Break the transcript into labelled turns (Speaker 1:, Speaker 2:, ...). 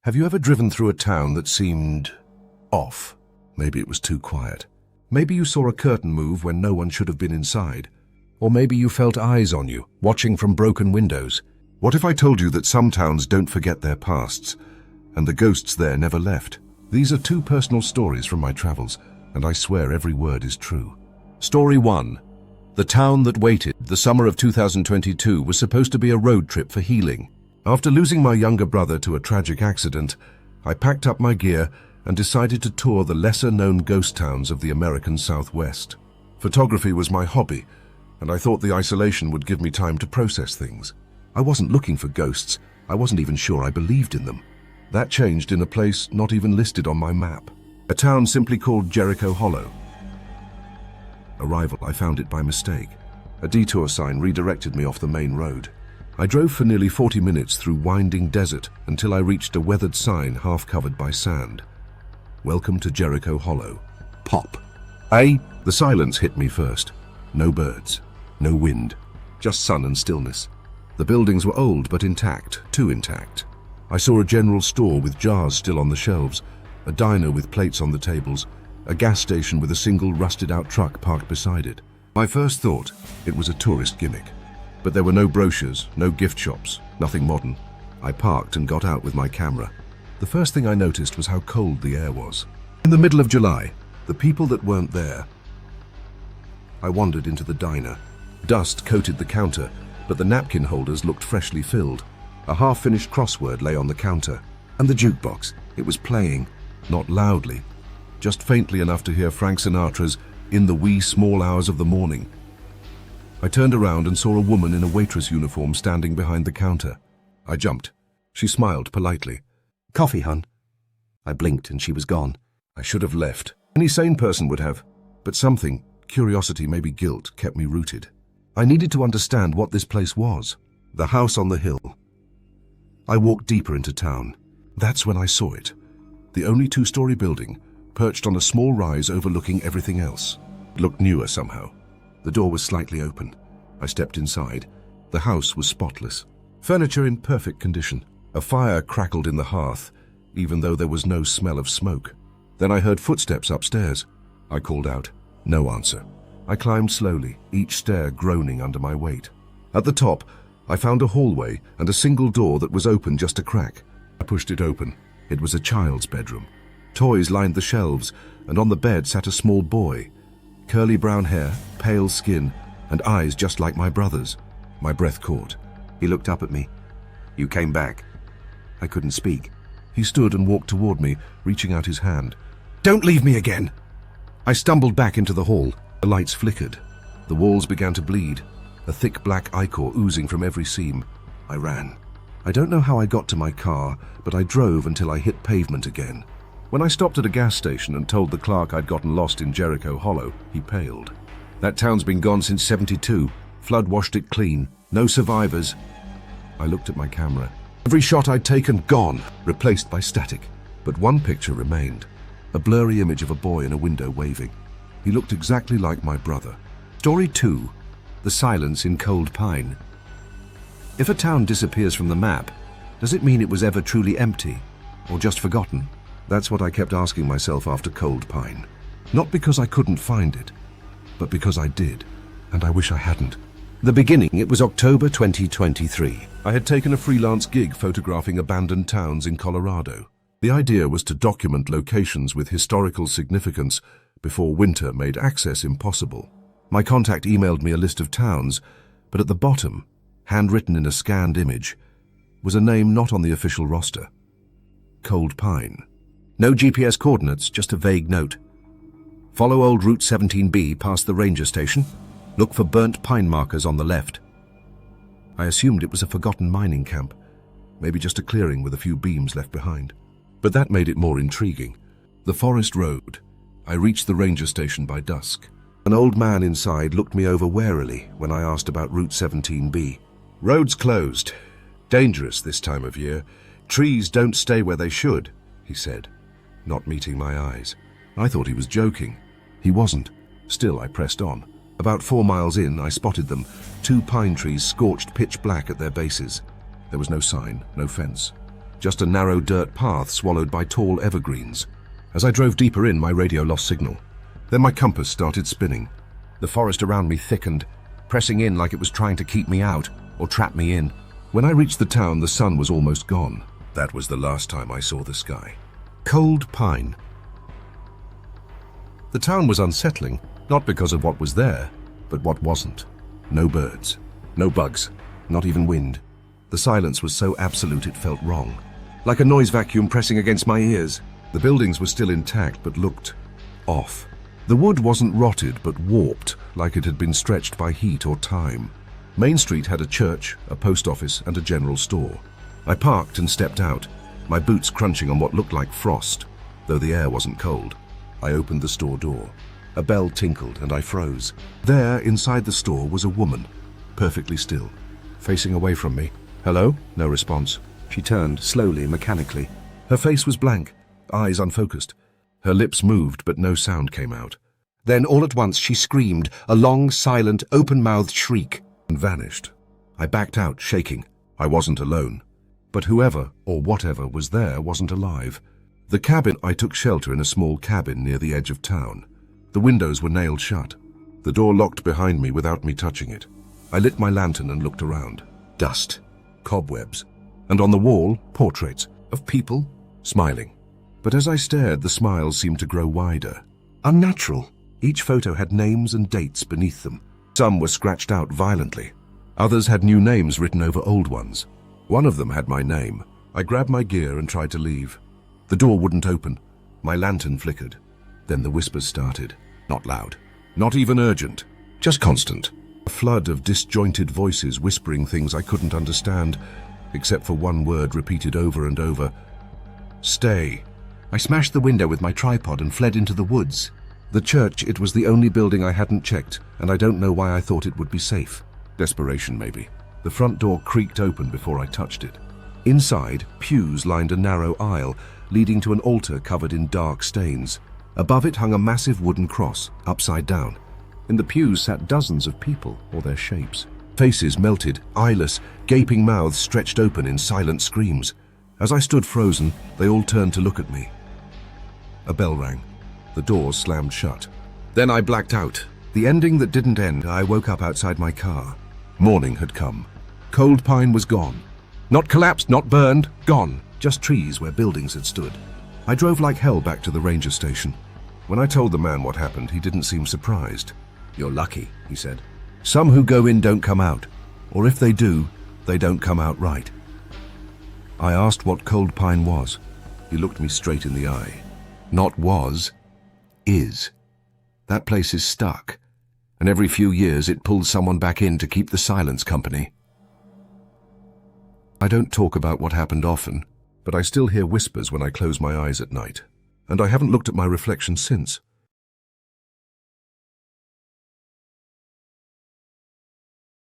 Speaker 1: Have you ever driven through a town that seemed off? Maybe it was too quiet. Maybe you saw a curtain move when no one should have been inside. Or maybe you felt eyes on you, watching from broken windows. What if I told you that some towns don't forget their pasts, and the ghosts there never left? These are two personal stories from my travels, and I swear every word is true. Story 1. The Town That Waited. The summer of 2022 was supposed to be a road trip for healing. After losing my younger brother to a tragic accident, I packed up my gear and decided to tour the lesser-known ghost towns of the American Southwest. Photography was my hobby, and I thought the isolation would give me time to process things. I wasn't looking for ghosts. I wasn't even sure I believed in them. That changed in a place not even listed on my map. A town simply called Jericho Hollow. Arrival, I found it by mistake. A detour sign redirected me off the main road. I drove for nearly 40 minutes through winding desert until I reached a weathered sign half covered by sand. Welcome to Jericho Hollow. Pop. The silence hit me first. No birds, no wind, just sun and stillness. The buildings were old but intact, too intact. I saw a general store with jars still on the shelves, a diner with plates on the tables, a gas station with a single rusted-out truck parked beside it. My first thought, it was a tourist gimmick. But there were no brochures, no gift shops, nothing modern. I parked and got out with my camera. The first thing I noticed was how cold the air was. In the middle of July, the people that weren't there. I wandered into the diner. Dust coated the counter, but the napkin holders looked freshly filled. A half-finished crossword lay on the counter. And the jukebox, it was playing, not loudly, just faintly enough to hear Frank Sinatra's "In the Wee Small Hours of the Morning." I turned around and saw a woman in a waitress uniform standing behind the counter. I jumped. She smiled politely.
Speaker 2: "Coffee, hun." I blinked and she was gone.
Speaker 1: I should have left. Any sane person would have. But something, curiosity, maybe guilt, kept me rooted. I needed to understand what this place was. The house on the hill. I walked deeper into town. That's when I saw it. The only two-story building, perched on a small rise overlooking everything else. It looked newer somehow. The door was slightly open. I stepped inside. The house was spotless. Furniture in perfect condition. A fire crackled in the hearth, even though there was no smell of smoke. Then I heard footsteps upstairs. I called out. No answer. I climbed slowly, each stair groaning under my weight. At the top, I found a hallway and a single door that was open just a crack. I pushed it open. It was a child's bedroom. Toys lined the shelves, and on the bed sat a small boy. Curly brown hair, pale skin, and eyes just like my brother's. My breath caught.
Speaker 2: He looked up at me. "You came back." I couldn't speak.
Speaker 1: He stood and walked toward me, reaching out his hand. "Don't leave me again!" I stumbled back into the hall. The lights flickered. The walls began to bleed, a thick black ichor oozing from every seam. I ran. I don't know how I got to my car, but I drove until I hit pavement again. When I stopped at a gas station and told the clerk I'd gotten lost in Jericho Hollow, he paled. "That town's been gone since '72. Flood washed it clean. No survivors." I looked at my camera. Every shot I'd taken, gone, replaced by static. But one picture remained. A blurry image of a boy in a window waving. He looked exactly like my brother. Story 2. The Silence in Cold Pine. If a town disappears from the map, does it mean it was ever truly empty, or just forgotten? That's what I kept asking myself after Cold Pine. Not because I couldn't find it, but because I did, and I wish I hadn't. The beginning, it was October 2023. I had taken a freelance gig photographing abandoned towns in Colorado. The idea was to document locations with historical significance before winter made access impossible. My contact emailed me a list of towns, but at the bottom, handwritten in a scanned image, was a name not on the official roster. Cold Pine. No GPS coordinates, just a vague note. Follow old Route 17B past the ranger station. Look for burnt pine markers on the left. I assumed it was a forgotten mining camp, maybe just a clearing with a few beams left behind. But that made it more intriguing. The forest road. I reached the ranger station by dusk. An old man inside looked me over warily when I asked about Route 17B. "Road's closed. Dangerous this time of year. Trees don't stay where they should," he said, not meeting my eyes. I thought he was joking. He wasn't. Still, I pressed on. About 4 miles in, I spotted them, 2 pine trees scorched pitch black at their bases. There was no sign, no fence. just a narrow dirt path swallowed by tall evergreens. As I drove deeper in, my radio lost signal. Then my compass started spinning. The forest around me thickened, pressing in like it was trying to keep me out or trap me in. When I reached the town, the sun was almost gone. That was the last time I saw the sky. Cold pine. The town was unsettling, not because of what was there, but what wasn't. No birds, no bugs, not even wind. The silence was so absolute it felt wrong, like a noise vacuum pressing against my ears. The buildings were still intact but looked off. The wood wasn't rotted but warped, like it had been stretched by heat or time. Main Street had a church, a post office, and a general store. I parked and stepped out, my boots crunching on what looked like frost, though the air wasn't cold. I opened the store door. A bell tinkled and I froze. There, inside the store, was a woman, perfectly still, facing away from me. "Hello?" No response. She turned, slowly, mechanically. Her face was blank, eyes unfocused. Her lips moved, but no sound came out. Then, all at once, she screamed, a long, silent, open-mouthed shriek, and vanished. I backed out, shaking. I wasn't alone. But whoever, or whatever, was there wasn't alive. The cabin, I took shelter in a small cabin near the edge of town. The windows were nailed shut. The door locked behind me without me touching it. I lit my lantern and looked around. Dust, cobwebs, and on the wall, portraits of people smiling. But as I stared, the smiles seemed to grow wider. Unnatural. Each photo had names and dates beneath them. Some were scratched out violently. Others had new names written over old ones. One of them had my name. I grabbed my gear and tried to leave. The door wouldn't open. My lantern flickered. Then the whispers started. Not loud. Not even urgent. Just constant. A flood of disjointed voices whispering things I couldn't understand, except for one word repeated over and over. Stay. I smashed the window with my tripod and fled into the woods. The church, it was the only building I hadn't checked, and I don't know why I thought it would be safe. Desperation, maybe. The front door creaked open before I touched it. Inside, pews lined a narrow aisle, leading to an altar covered in dark stains. Above it hung a massive wooden cross, upside down. In the pews sat dozens of people, or their shapes. Faces melted, eyeless, gaping mouths stretched open in silent screams. As I stood frozen, they all turned to look at me. A bell rang. The doors slammed shut. Then I blacked out. The ending that didn't end, I woke up outside my car. Morning had come. Cold pine was gone. Not collapsed, not burned, gone. Just trees where buildings had stood. I drove like hell back to the ranger station. When I told the man what happened, he didn't seem surprised. "You're lucky," he said. "Some who go in don't come out. Or if they do, they don't come out right." I asked what cold pine was. He looked me straight in the eye. Not was, is. That place is stuck, and every few years it pulls someone back in to keep the silence company. I don't talk about what happened often, but I still hear whispers when I close my eyes at night, and I haven't looked at my reflection since.